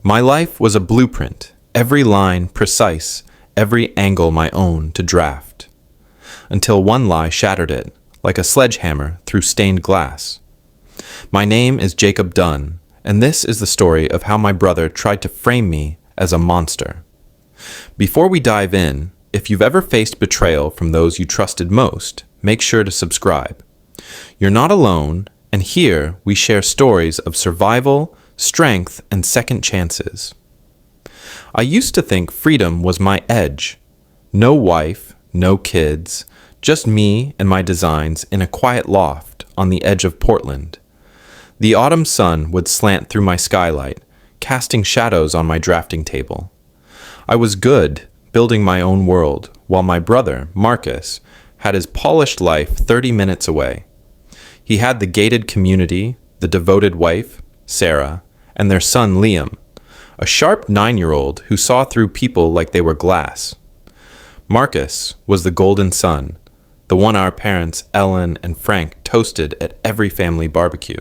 My life was a blueprint, every line precise, every angle my own to draft. Until one lie shattered it, like a sledgehammer through stained glass. My name is Jacob Dunn, and this is the story of how my brother tried to frame me as a monster. Before we dive in, if you've ever faced betrayal from those you trusted most, make sure to subscribe. You're not alone, and here we share stories of survival, strength, and second chances. I used to think freedom was my edge. No wife, no kids, just me and my designs in a quiet loft on the edge of Portland. The autumn sun would slant through my skylight, casting shadows on my drafting table. I was good, building my own world, while my brother, Marcus, had his polished life 30 minutes away. He had the gated community, the devoted wife, Sarah, and their son Liam, a sharp 9-year-old who saw through people like they were glass. Marcus was the golden son, the one our parents Ellen and Frank toasted at every family barbecue.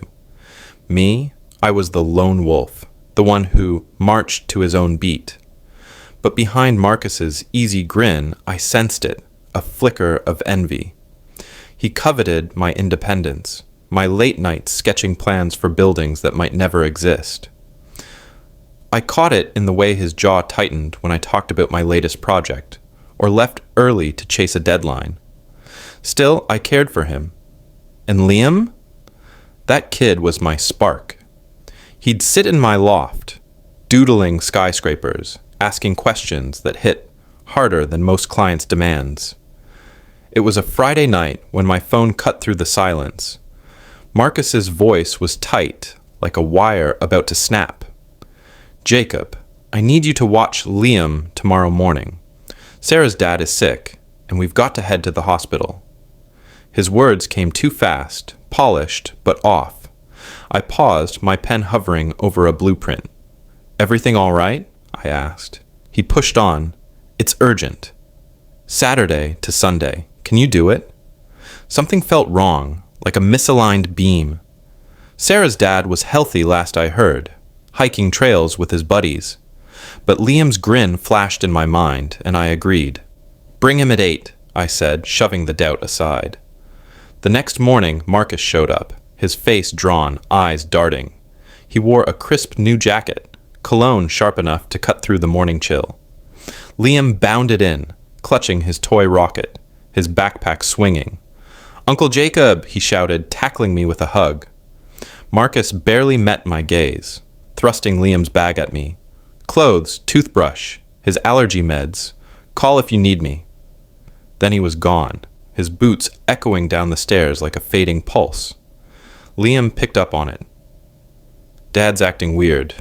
Me, I was the lone wolf, the one who marched to his own beat. But behind Marcus's easy grin, I sensed it, a flicker of envy. He coveted my independence, my late nights sketching plans for buildings that might never exist. I caught it in the way his jaw tightened when I talked about my latest project, or left early to chase a deadline. Still, I cared for him. And Liam? That kid was my spark. He'd sit in my loft, doodling skyscrapers, asking questions that hit harder than most clients' demands. It was a Friday night when my phone cut through the silence. Marcus's voice was tight, like a wire about to snap. "Jacob, I need you to watch Liam tomorrow morning. Sarah's dad is sick, and we've got to head to the hospital." His words came too fast, polished, but off. I paused, my pen hovering over a blueprint. "Everything all right?" I asked. He pushed on. "It's urgent. Saturday to Sunday. Can you do it?" Something felt wrong, like a misaligned beam. Sarah's dad was healthy last I heard, hiking trails with his buddies. But Liam's grin flashed in my mind, and I agreed. "Bring him at 8, I said, shoving the doubt aside. The next morning, Marcus showed up, his face drawn, eyes darting. He wore a crisp new jacket, cologne sharp enough to cut through the morning chill. Liam bounded in, clutching his toy rocket, his backpack swinging. "Uncle Jacob," he shouted, tackling me with a hug. Marcus barely met my gaze, thrusting Liam's bag at me. Clothes, toothbrush, his allergy meds. Call if you need me. Then he was gone, his boots echoing down the stairs like a fading pulse. Liam picked up on it. "Dad's acting weird,"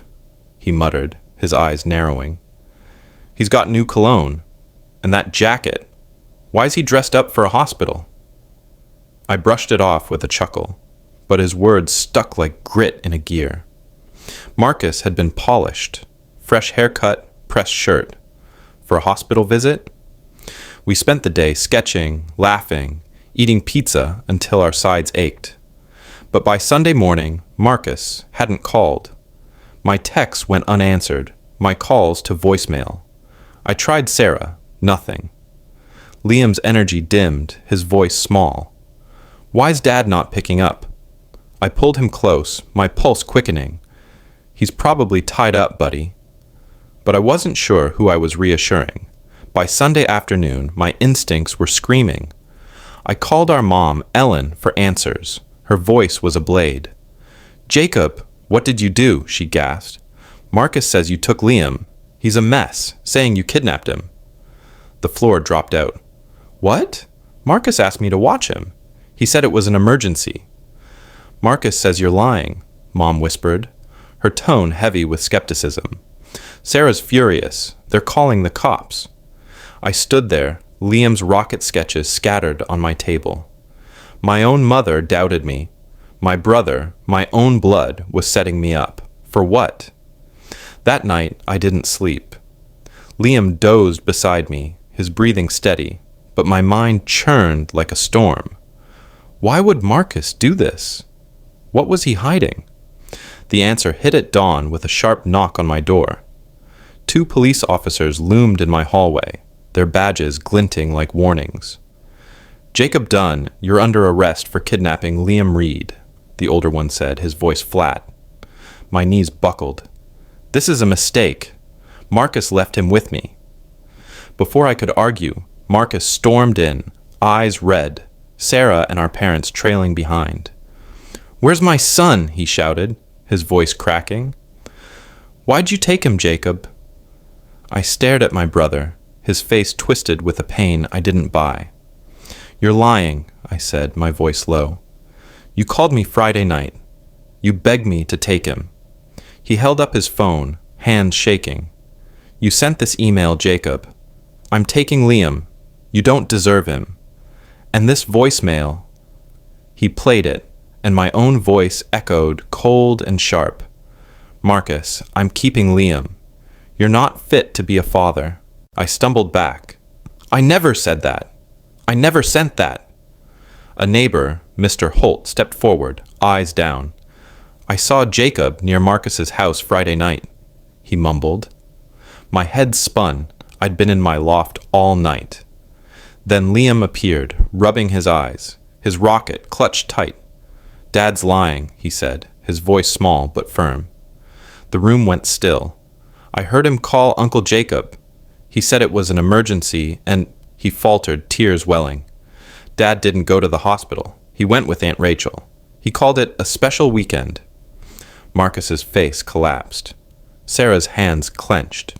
he muttered, his eyes narrowing. "He's got new cologne. And that jacket. Why's he dressed up for a hospital?" I brushed it off with a chuckle, but his words stuck like grit in a gear. Marcus had been polished, fresh haircut, pressed shirt. For a hospital visit? We spent the day sketching, laughing, eating pizza until our sides ached. But by Sunday morning, Marcus hadn't called. My texts went unanswered, my calls to voicemail. I tried Sarah, nothing. Liam's energy dimmed, his voice small. Why's Dad not picking up? I pulled him close, my pulse quickening. He's probably tied up, buddy. But I wasn't sure who I was reassuring. By Sunday afternoon, my instincts were screaming. I called our mom, Ellen, for answers. Her voice was a blade. "Jacob, what did you do?" she gasped. "Marcus says you took Liam. He's a mess, saying you kidnapped him." The floor dropped out. "What? Marcus asked me to watch him. He said it was an emergency." "Marcus says you're lying," Mom whispered, her tone heavy with skepticism. "Sarah's furious. They're calling the cops." I stood there, Liam's rocket sketches scattered on my table. My own mother doubted me. My brother, my own blood, was setting me up. For what? That night, I didn't sleep. Liam dozed beside me, his breathing steady, but my mind churned like a storm. Why would Marcus do this? What was he hiding? The answer hit at dawn with a sharp knock on my door. 2 police officers loomed in my hallway, their badges glinting like warnings. "Jacob Dunn, you're under arrest for kidnapping Liam Reed," the older one said, his voice flat. My knees buckled. "This is a mistake. Marcus left him with me." Before I could argue, Marcus stormed in, eyes red, Sarah and our parents trailing behind. "Where's my son?" he shouted, his voice cracking. "Why'd you take him, Jacob?" I stared at my brother, his face twisted with a pain I didn't buy. "You're lying," I said, my voice low. "You called me Friday night. You begged me to take him." He held up his phone, hands shaking. "You sent this email, Jacob. I'm taking Liam. You don't deserve him. And this voicemail." He played it, and my own voice echoed cold and sharp. "Marcus, I'm keeping Liam. You're not fit to be a father." I stumbled back. "I never said that. I never sent that." A neighbor, Mr. Holt, stepped forward, eyes down. "I saw Jacob near Marcus's house Friday night," he mumbled. My head spun. I'd been in my loft all night. Then Liam appeared, rubbing his eyes, his rocket clutched tight. "Dad's lying," he said, his voice small but firm. The room went still. I heard him call Uncle Jacob. He said it was an emergency, and he faltered, tears welling. Dad didn't go to the hospital. He went with Aunt Rachel. He called it a special weekend. Marcus's face collapsed. Sarah's hands clenched.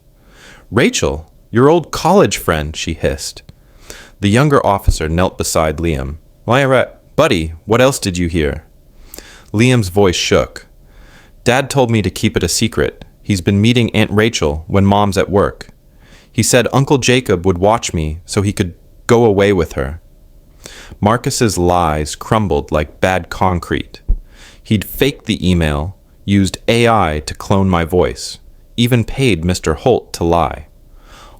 "Rachel, your old college friend," she hissed. The younger officer knelt beside Liam. "Buddy, what else did you hear?" Liam's voice shook. "Dad told me to keep it a secret. He's been meeting Aunt Rachel when Mom's at work. He said Uncle Jacob would watch me so he could go away with her." Marcus's lies crumbled like bad concrete. He'd faked the email, used AI to clone my voice, even paid Mr. Holt to lie.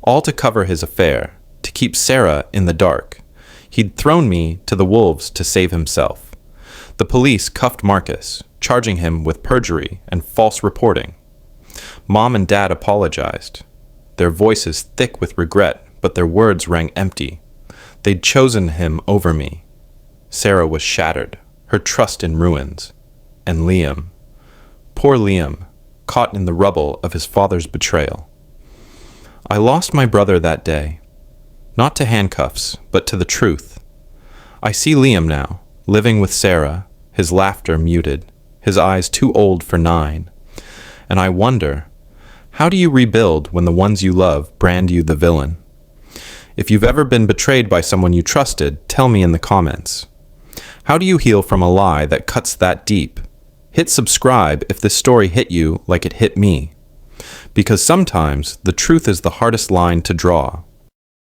All to cover his affair, to keep Sarah in the dark. He'd thrown me to the wolves to save himself. The police cuffed Marcus, charging him with perjury and false reporting. Mom and Dad apologized, their voices thick with regret, but their words rang empty. They'd chosen him over me. Sarah was shattered, her trust in ruins. And Liam, poor Liam, caught in the rubble of his father's betrayal. I lost my brother that day, not to handcuffs, but to the truth. I see Liam now, living with Sarah, his laughter muted, his eyes too old for 9. And I wonder, how do you rebuild when the ones you love brand you the villain? If you've ever been betrayed by someone you trusted, tell me in the comments. How do you heal from a lie that cuts that deep? Hit subscribe if this story hit you like it hit me. Because sometimes the truth is the hardest line to draw.